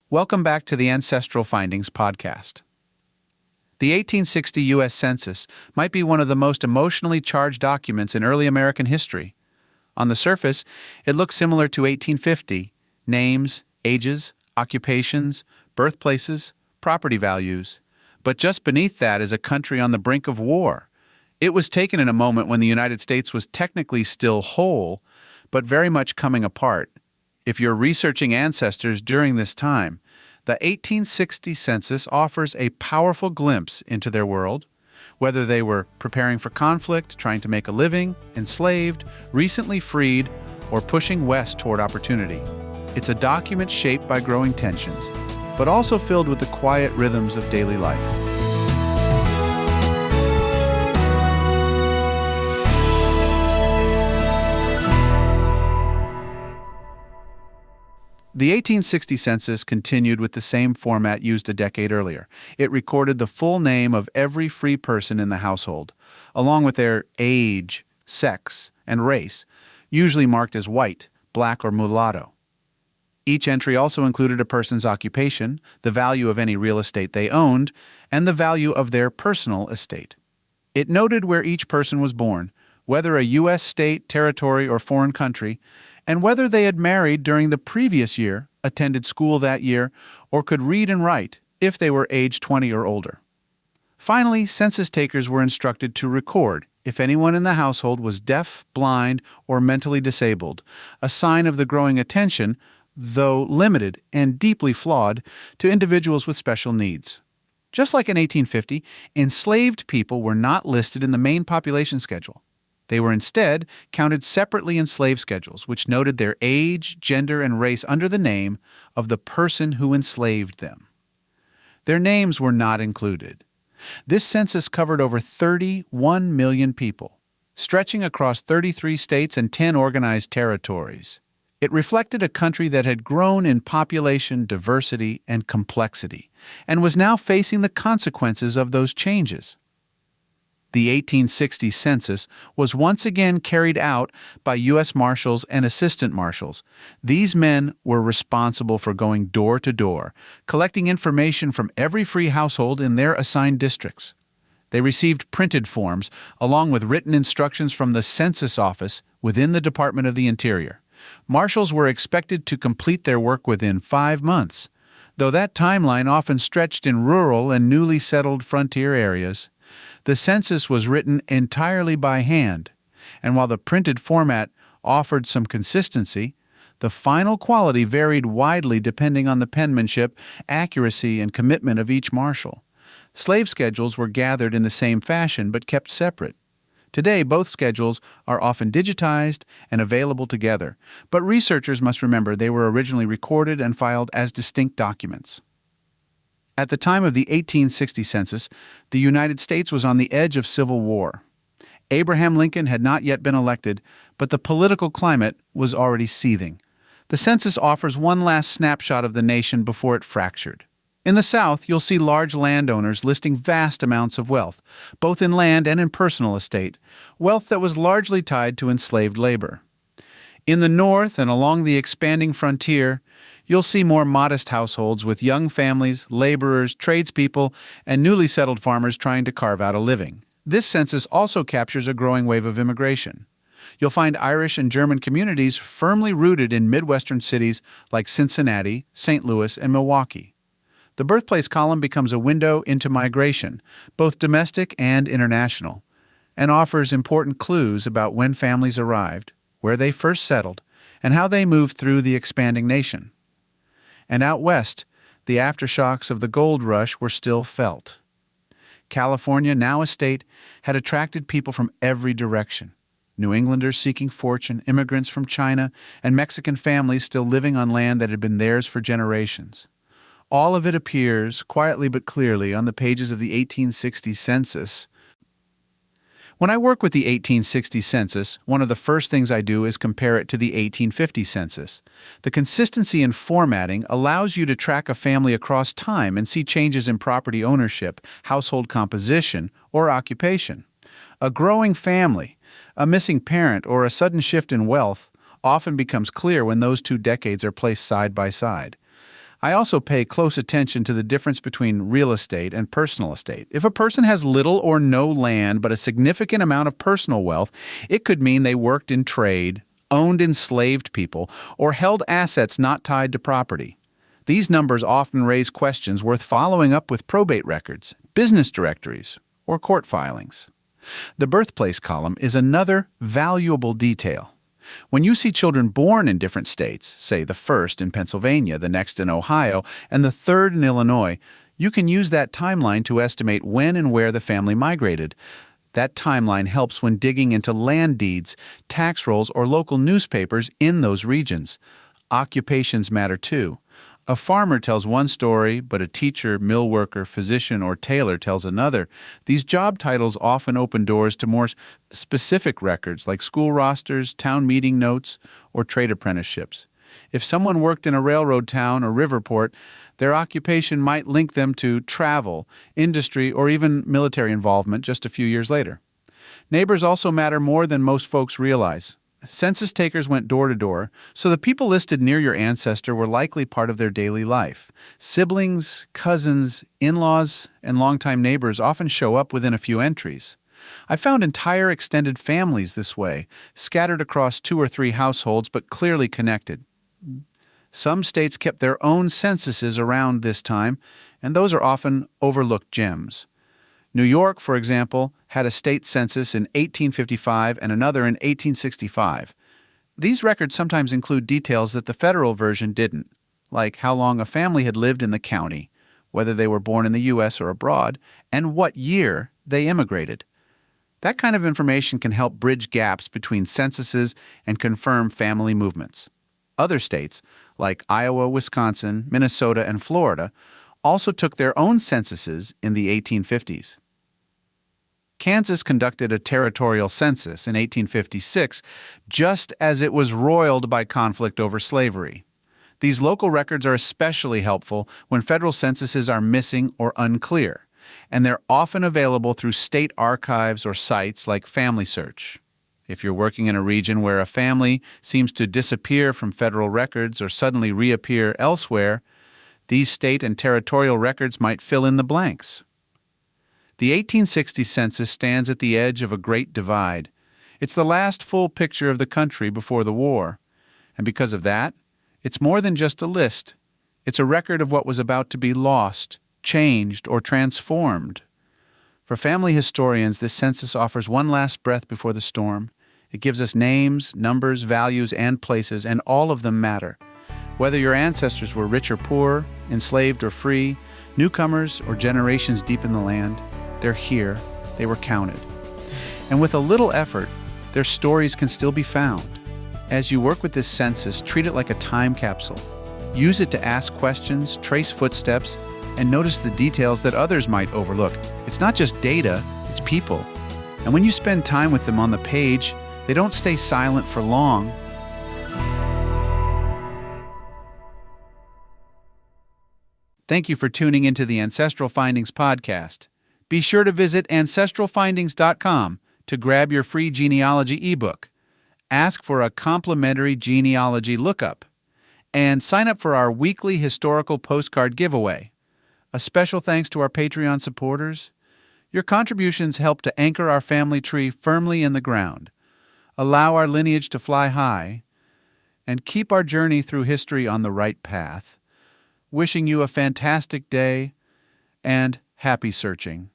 Welcome back to the Ancestral Findings podcast. The 1860 U.S. Census might be one of the most emotionally charged documents in early American history. On the surface, it looks similar to 1850: names, ages, occupations, birthplaces, property values. But just beneath that is a country on the brink of war. It was taken in a moment when the United States was technically still whole, but very much coming apart. If you're researching ancestors during this time, the 1860 census offers a powerful glimpse into their world, whether they were preparing for conflict, trying to make a living, enslaved, recently freed, or pushing west toward opportunity. It's a document shaped by growing tensions, but also filled with the quiet rhythms of daily life. The 1860 census continued with the same format used a decade earlier. It recorded the full name of every free person in the household, along with their age, sex, and race, usually marked as white, black, or mulatto. Each entry also included a person's occupation, the value of any real estate they owned, and the value of their personal estate. It noted where each person was born, whether a U.S. state, territory, or foreign country, and whether they had married during the previous year, attended school that year, or could read and write if they were age 20 or older. Finally, census takers were instructed to record if anyone in the household was deaf, blind, or mentally disabled, a sign of the growing attention, though limited and deeply flawed, to individuals with special needs. Just like in 1850, enslaved people were not listed in the main population schedule. They were instead counted separately in slave schedules, which noted their age, gender, and race under the name of the person who enslaved them. Their names were not included. This census covered over 31 million people, stretching across 33 states and 10 organized territories. It reflected a country that had grown in population, diversity, and complexity, and was now facing the consequences of those changes. The 1860 census was once again carried out by U.S. Marshals and Assistant Marshals. These men were responsible for going door to door, collecting information from every free household in their assigned districts. They received printed forms, along with written instructions from the Census Office within the Department of the Interior. Marshals were expected to complete their work within 5 months, though that timeline often stretched in rural and newly settled frontier areas. The census was written entirely by hand, and while the printed format offered some consistency, the final quality varied widely depending on the penmanship, accuracy, and commitment of each marshal. Slave schedules were gathered in the same fashion but kept separate. Today, both schedules are often digitized and available together, but researchers must remember they were originally recorded and filed as distinct documents. At the time of the 1860 census, the United States was on the edge of civil war. Abraham Lincoln had not yet been elected, but the political climate was already seething. The census offers one last snapshot of the nation before it fractured. In the South, you'll see large landowners listing vast amounts of wealth, both in land and in personal estate, wealth that was largely tied to enslaved labor. In the North and along the expanding frontier, you'll see more modest households with young families, laborers, tradespeople, and newly settled farmers trying to carve out a living. This census also captures a growing wave of immigration. You'll find Irish and German communities firmly rooted in Midwestern cities like Cincinnati, St. Louis, and Milwaukee. The birthplace column becomes a window into migration, both domestic and international, and offers important clues about when families arrived, where they first settled, and how they moved through the expanding nation. And out west, the aftershocks of the gold rush were still felt. California, now a state, had attracted people from every direction. New Englanders seeking fortune, immigrants from China, and Mexican families still living on land that had been theirs for generations. All of it appears, quietly but clearly, on the pages of the 1860 census. When I work with the 1860 census, one of the first things I do is compare it to the 1850 census. The consistency in formatting allows you to track a family across time and see changes in property ownership, household composition, or occupation. A growing family, a missing parent, or a sudden shift in wealth often becomes clear when those two decades are placed side by side. I also pay close attention to the difference between real estate and personal estate. If a person has little or no land but a significant amount of personal wealth, it could mean they worked in trade, owned enslaved people, or held assets not tied to property. These numbers often raise questions worth following up with probate records, business directories, or court filings. The birthplace column is another valuable detail. When you see children born in different states, say the first in Pennsylvania, the next in Ohio, and the third in Illinois, you can use that timeline to estimate when and where the family migrated. That timeline helps when digging into land deeds, tax rolls, or local newspapers in those regions. Occupations matter too. A farmer tells one story, but a teacher, mill worker, physician, or tailor tells another. These job titles often open doors to more specific records like school rosters, town meeting notes, or trade apprenticeships. If someone worked in a railroad town or river port, their occupation might link them to travel, industry, or even military involvement just a few years later. Neighbors also matter more than most folks realize. Census takers went door to door, so the people listed near your ancestor were likely part of their daily life. Siblings, cousins, in-laws, and longtime neighbors often show up within a few entries. I found entire extended families this way, scattered across 2 or 3 households but clearly connected. Some states kept their own censuses around this time, and those are often overlooked gems. New York, for example, had a state census in 1855 and another in 1865. These records sometimes include details that the federal version didn't, like how long a family had lived in the county, whether they were born in the U.S. or abroad, and what year they immigrated. That kind of information can help bridge gaps between censuses and confirm family movements. Other states, like Iowa, Wisconsin, Minnesota, and Florida, also took their own censuses in the 1850s. Kansas conducted a territorial census in 1856, just as it was roiled by conflict over slavery. These local records are especially helpful when federal censuses are missing or unclear, and they're often available through state archives or sites like Family Search. If you're working in a region where a family seems to disappear from federal records or suddenly reappear elsewhere, these state and territorial records might fill in the blanks. The 1860 census stands at the edge of a great divide. It's the last full picture of the country before the war. And because of that, it's more than just a list. It's a record of what was about to be lost, changed, or transformed. For family historians, this census offers one last breath before the storm. It gives us names, numbers, values, and places, and all of them matter. Whether your ancestors were rich or poor, enslaved or free, newcomers or generations deep in the land, they're here, they were counted. And with a little effort, their stories can still be found. As you work with this census, treat it like a time capsule. Use it to ask questions, trace footsteps, and notice the details that others might overlook. It's not just data, it's people. And when you spend time with them on the page, they don't stay silent for long. Thank you for tuning into the Ancestral Findings podcast. Be sure to visit ancestralfindings.com to grab your free genealogy ebook. Ask for a complimentary genealogy lookup. And sign up for our weekly historical postcard giveaway. A special thanks to our Patreon supporters. Your contributions help to anchor our family tree firmly in the ground, allow our lineage to fly high, and keep our journey through history on the right path. Wishing you a fantastic day and happy searching.